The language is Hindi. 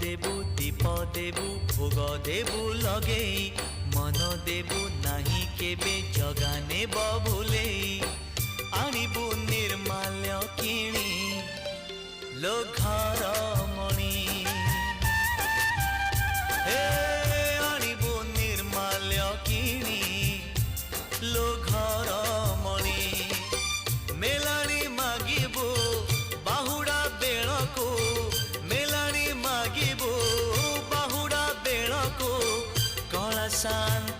देबु दीप देबु भोग देबु लगे मन देबु नाही केबे जगा नेब भूलेई आणिबु निर्माल्य किणी लो घर मणि हे आणिबु निर्माल्य किणी लो घर मणि मेलाणी मागिबु बाहुड़ा बेलको मेलाणी मागिबु बाहुड़ा बेलको कला शांत